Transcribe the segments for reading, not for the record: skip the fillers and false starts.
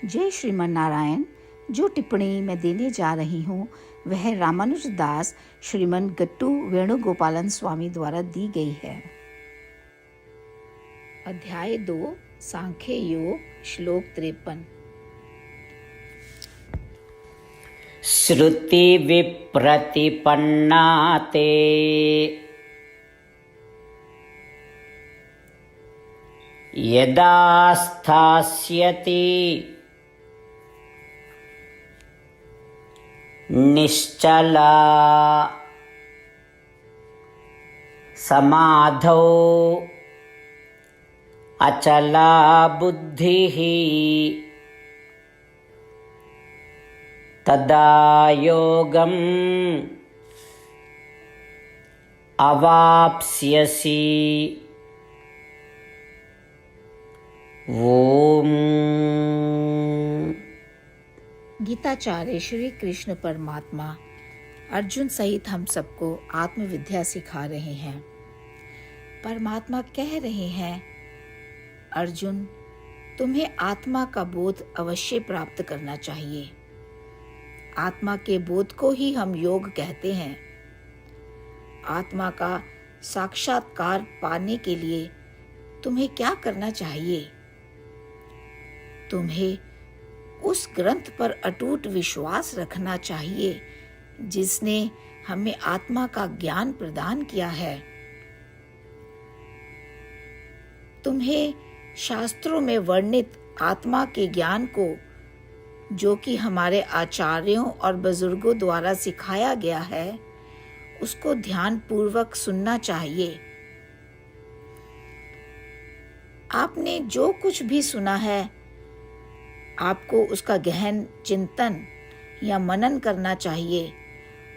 जय श्रीमन नारायण। जो टिप्पणी मैं देने जा रही हूँ वह रामानुज दास श्रीमन गट्टू वेणुगोपालन स्वामी द्वारा दी गई है। अध्याय 2 सांख्य योग, श्लोक 53। श्रुति विप्रतिपन्ना ते यदा स्थास्यति निश्चला समाधौ अचला बुद्धिः तदा योगम् अवाप्स्यसि। ओम। गीताचार्य श्री कृष्ण परमात्मा अर्जुन सहित हम सबको आत्मविद्या सिखा रहे हैं। परमात्मा कह रहे हैं, अर्जुन, तुम्हें आत्मा का बोध अवश्य प्राप्त करना चाहिए। आत्मा के बोध को ही हम योग कहते हैं। आत्मा का साक्षात्कार पाने के लिए तुम्हें क्या करना चाहिए? तुम्हें उस ग्रंथ पर अटूट विश्वास रखना चाहिए जिसने हमें आत्मा का ज्ञान प्रदान किया है। तुम्हें शास्त्रों में वर्णित आत्मा के ज्ञान को, जो कि हमारे आचार्यों और बुजुर्गों द्वारा सिखाया गया है, उसको ध्यान पूर्वक सुनना चाहिए। आपने जो कुछ भी सुना है, आपको उसका गहन चिंतन या मनन करना चाहिए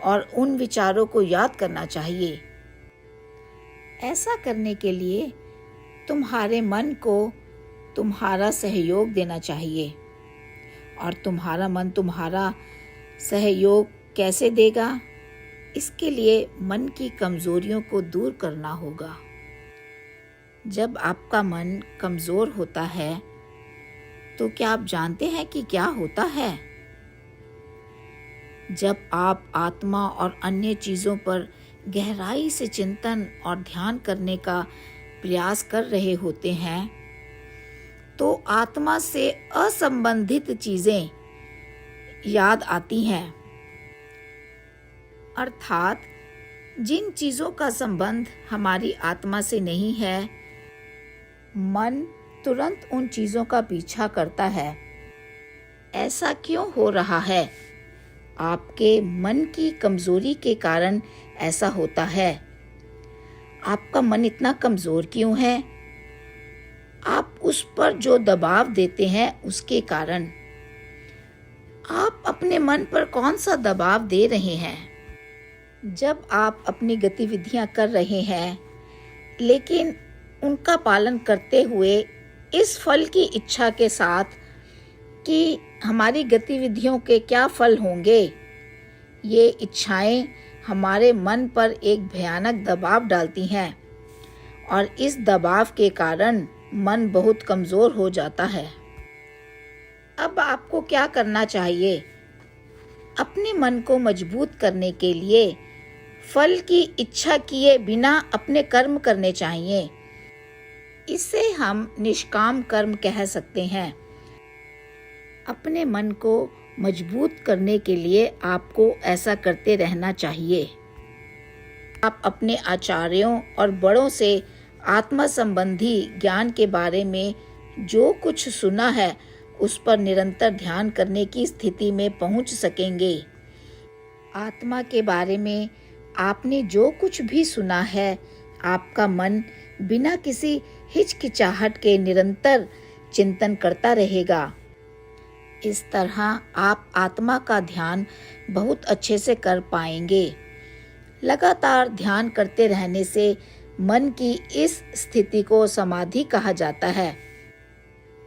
और उन विचारों को याद करना चाहिए। ऐसा करने के लिए तुम्हारे मन को तुम्हारा सहयोग देना चाहिए। और तुम्हारा मन तुम्हारा सहयोग कैसे देगा? इसके लिए मन की कमजोरियों को दूर करना होगा। जब आपका मन कमजोर होता है तो क्या आप जानते हैं कि क्या होता है? जब आप आत्मा और अन्य चीजों पर गहराई से चिंतन और ध्यान करने का प्रयास कर रहे होते हैं तो आत्मा से असंबंधित चीजें याद आती हैं। अर्थात जिन चीजों का संबंध हमारी आत्मा से नहीं है, मन तुरंत उन चीजों का पीछा करता है। ऐसा क्यों हो रहा है? आपके मन की कमजोरी के कारण ऐसा होता है। आपका मन इतना कमजोर क्यों है? आप उस पर जो दबाव देते हैं उसके कारण। आप अपने मन पर कौन सा दबाव दे रहे हैं? जब आप अपनी गतिविधियां कर रहे हैं लेकिन उनका पालन करते हुए इस फल की इच्छा के साथ कि हमारी गतिविधियों के क्या फल होंगे, ये इच्छाएं हमारे मन पर एक भयानक दबाव डालती हैं और इस दबाव के कारण मन बहुत कमजोर हो जाता है। अब आपको क्या करना चाहिए? अपने मन को मजबूत करने के लिए फल की इच्छा किए बिना अपने कर्म करने चाहिए। इसे हम निष्काम कर्म कह सकते हैं। अपने मन को मजबूत करने के लिए आपको ऐसा करते रहना चाहिए। आप अपने आचार्यों और बड़ों से आत्मा संबंधी ज्ञान के बारे में जो कुछ सुना है उस पर निरंतर ध्यान करने की स्थिति में पहुंच सकेंगे। आत्मा के बारे में आपने जो कुछ भी सुना है, आपका मन बिना किसी हिचकिचाहट के निरंतर चिंतन करता रहेगा। इस तरह आप आत्मा का ध्यान बहुत अच्छे से कर पाएंगे। लगातार ध्यान करते रहने से मन की इस स्थिति को समाधि कहा जाता है।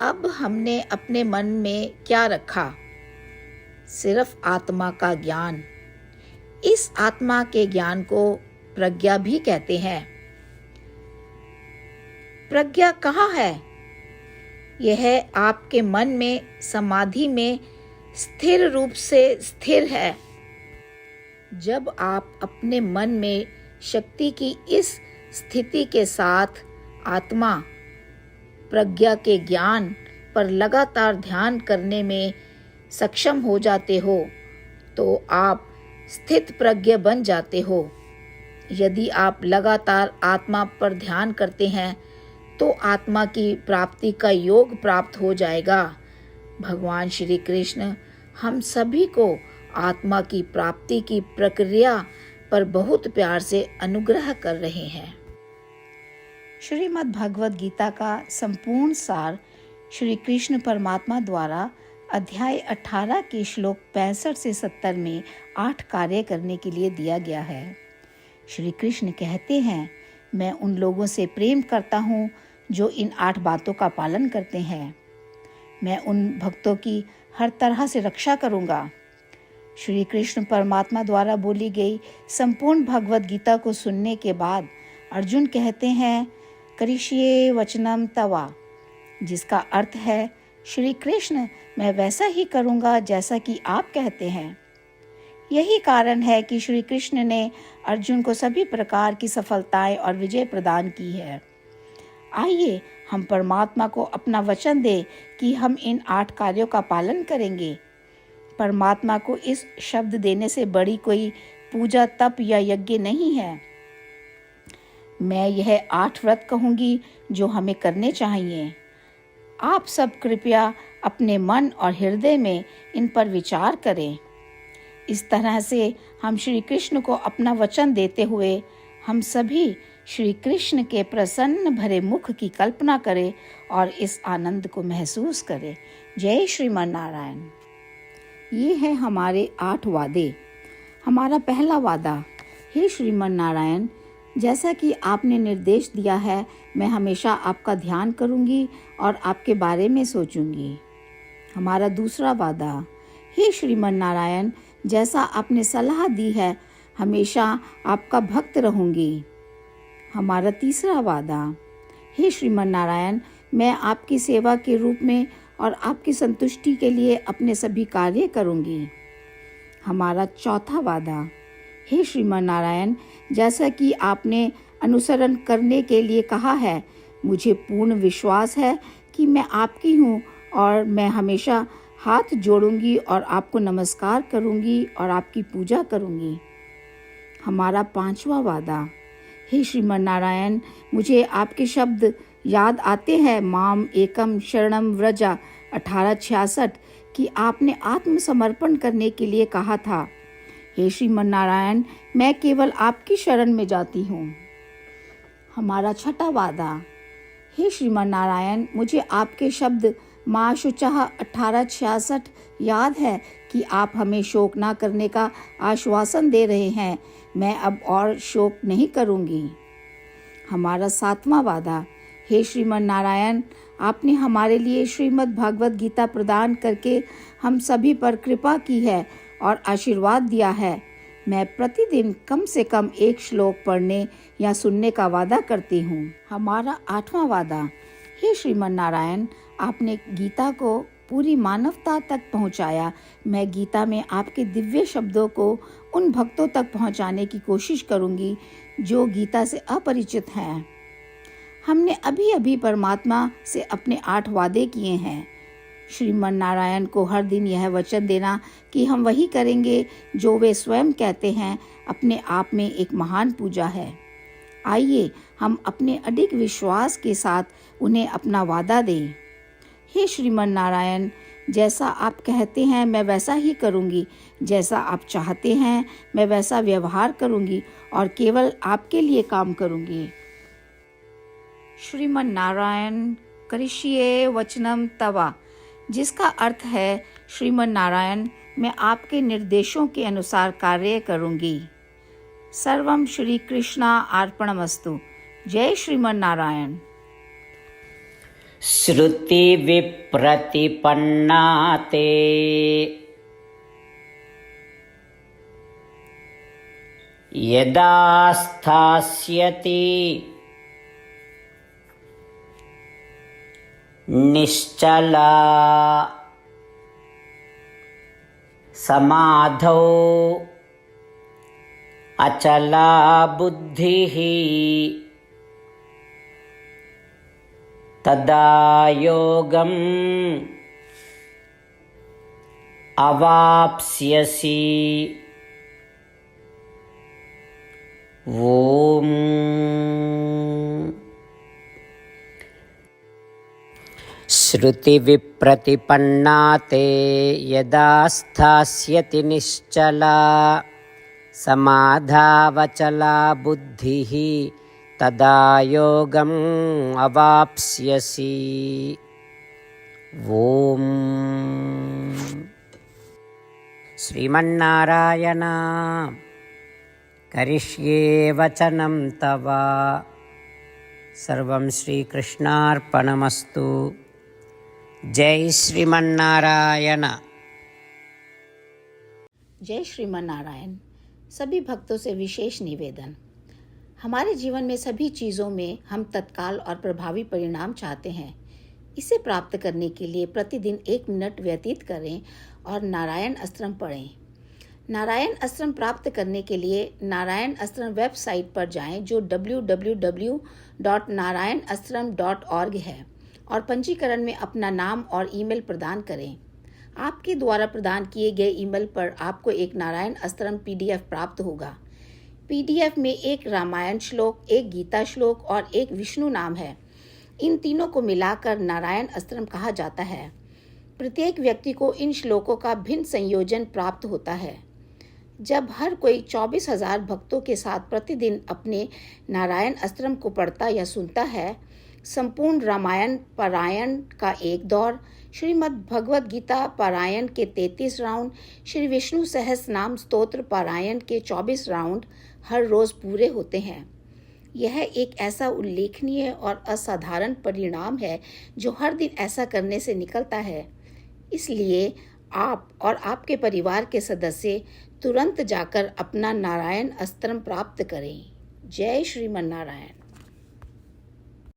अब हमने अपने मन में क्या रखा? सिर्फ आत्मा का ज्ञान। इस आत्मा के ज्ञान को प्रज्ञा भी कहते हैं। प्रज्ञा कहाँ है? यह आपके मन में समाधि में स्थिर रूप से स्थिर है। जब आप अपने मन में शक्ति की इस स्थिति के साथ आत्मा प्रज्ञा के ज्ञान पर लगातार ध्यान करने में सक्षम हो जाते हो तो आप स्थित प्रज्ञ बन जाते हो। यदि आप लगातार आत्मा पर ध्यान करते हैं तो आत्मा की प्राप्ति का योग प्राप्त हो जाएगा। भगवान श्री कृष्ण हम सभी को आत्मा की प्राप्ति की प्रक्रिया पर बहुत प्यार से अनुग्रह कर रहे हैं। श्रीमद् भगवद गीता का संपूर्ण सार श्री कृष्ण परमात्मा द्वारा अध्याय 18 के श्लोक 65 से 70 में 8 कार्य करने के लिए दिया गया है। श्री कृष्ण कहते हैं, मैं उन लोगों से प्रेम करता हूँ जो इन 8 बातों का पालन करते हैं। मैं उन भक्तों की हर तरह से रक्षा करूँगा। श्री कृष्ण परमात्मा द्वारा बोली गई संपूर्ण भगवद गीता को सुनने के बाद अर्जुन कहते हैं, करिष्ये वचनम तवा, जिसका अर्थ है, श्री कृष्ण मैं वैसा ही करूँगा जैसा कि आप कहते हैं। यही कारण है कि श्री कृष्ण ने अर्जुन को सभी प्रकार की सफलताएं और विजय प्रदान की है। आइए हम परमात्मा को अपना वचन दें कि हम इन 8 कार्यों का पालन करेंगे। परमात्मा को इस शब्द देने से बड़ी कोई पूजा, तप या यज्ञ नहीं है। मैं यह 8 व्रत कहूँगी जो हमें करने चाहिए। आप सब कृपया अपने मन और हृदय में इन पर विचार करें। इस तरह से हम श्री कृष्ण को अपना वचन देते हुए हम सभी श्री कृष्ण के प्रसन्न भरे मुख की कल्पना करें और इस आनंद को महसूस करें। जय श्रीमन नारायण। ये है हमारे 8 वादे। हमारा पहला वादा, हे श्रीमन नारायण, जैसा कि आपने निर्देश दिया है, मैं हमेशा आपका ध्यान करूंगी और आपके बारे में सोचूंगी। हमारा दूसरा वादा, हे श्रीमन नारायण, जैसा आपने सलाह दी है, हमेशा आपका भक्त रहूंगी। हमारा तीसरा वादा, हे श्रीमन नारायण, मैं आपकी सेवा के रूप में और आपकी संतुष्टि के लिए अपने सभी कार्य करूंगी। हमारा चौथा वादा, हे श्रीमन नारायण, जैसा कि आपने अनुसरण करने के लिए कहा है, मुझे पूर्ण विश्वास है कि मैं आपकी हूँ और मैं हमेशा हाथ जोड़ूंगी और आपको नमस्कार करूंगी और आपकी पूजा करूंगी। हमारा 5वां वादा, हे श्रीमन नारायण, मुझे आपके शब्द याद आते हैं, माम एकम शरणम व्रजा 1866, कि आपने आत्मसमर्पण करने के लिए कहा था। हे श्रीमन नारायण, मैं केवल आपकी शरण में जाती हूँ। हमारा 6वां वादा, हे श्रीमन नारायण, मुझे आपके शब्द माँ शुचः 1866 याद है कि आप हमें शोक ना करने का आश्वासन दे रहे हैं। मैं अब और शोक नहीं करूँगी। हमारा 7वां वादा, हे श्रीमन नारायण, आपने हमारे लिए श्रीमद् भागवत गीता प्रदान करके हम सभी पर कृपा की है और आशीर्वाद दिया है। मैं प्रतिदिन कम से कम 1 श्लोक पढ़ने या सुनने का वादा करती हूँ। हमारा 8वां वादा, हे श्रीमन नारायण, आपने गीता को पूरी मानवता तक पहुँचाया। मैं गीता में आपके दिव्य शब्दों को उन भक्तों तक पहुँचाने की कोशिश करूँगी जो गीता से अपरिचित हैं। हमने अभी अभी परमात्मा से अपने 8 वादे किए हैं। श्रीमन नारायण को हर दिन यह वचन देना कि हम वही करेंगे जो वे स्वयं कहते हैं, अपने आप में एक महान पूजा है। आइए हम अपने अडिग विश्वास के साथ उन्हें अपना वादा दें। हे श्रीमन नारायण, जैसा आप कहते हैं मैं वैसा ही करूँगी, जैसा आप चाहते हैं मैं वैसा व्यवहार करूँगी और केवल आपके लिए काम करूँगी। श्रीमन नारायण करिष्ये वचनम तवा, जिसका अर्थ है, श्रीमन नारायण, मैं आपके निर्देशों के अनुसार कार्य करूँगी। सर्वम श्री कृष्णा अर्पणमस्तु। जय श्रीमन नारायण। श्रुति विप्रतिपन्ना ते यदा स्थास्यति निश्चला समाधौ अचला बुद्धिः तदा योगम् अवाप्स्यसि। ओम। श्रुतिविप्रतिपन्ना ते यदा स्थास्यति निश्चला समाधावचला बुद्धिः तदा योगम् अवाप्स्यसि। ओम। श्रीमन्नारायण करिष्ये वचनं तव। सर्वं श्रीकृष्णार्पणमस्तु। जय श्रीमन्नारायण। जय श्रीमन्नारायण। सभी भक्तों से विशेष निवेदन। हमारे जीवन में सभी चीज़ों में हम तत्काल और प्रभावी परिणाम चाहते हैं। इसे प्राप्त करने के लिए प्रतिदिन 1 मिनट व्यतीत करें और नारायण अस्त्रम पढ़ें। नारायण अस्त्रम प्राप्त करने के लिए नारायण अस्त्रम वेबसाइट पर जाएं जो www.narayanastram.org है और पंजीकरण में अपना नाम और ईमेल प्रदान करें। आपके द्वारा प्रदान किए गए ईमेल पर आपको एक नारायण अस्त्रम PDF प्राप्त होगा। PDF में 1 रामायण श्लोक, 1 गीता श्लोक और 1 विष्णु नाम है। इन तीनों को मिलाकर नारायण अस्त्रम कहा जाता है। प्रत्येक व्यक्ति को इन श्लोकों का भिन्न संयोजन प्राप्त होता है। जब हर कोई 24,000 भक्तों के साथ प्रतिदिन अपने नारायण अस्त्रम को पढ़ता या सुनता है, संपूर्ण रामायण पारायण का 1 दौर, श्रीमद् भगवद गीता पारायण के 33 राउंड, श्री विष्णु सहस्त्र नाम स्तोत्र पारायण के 24 राउंड हर रोज पूरे होते हैं। यह एक ऐसा उल्लेखनीय और असाधारण परिणाम है जो हर दिन ऐसा करने से निकलता है। इसलिए आप और आपके परिवार के सदस्य तुरंत जाकर अपना नारायण अस्त्रम प्राप्त करें। जय श्रीमन्नारायण।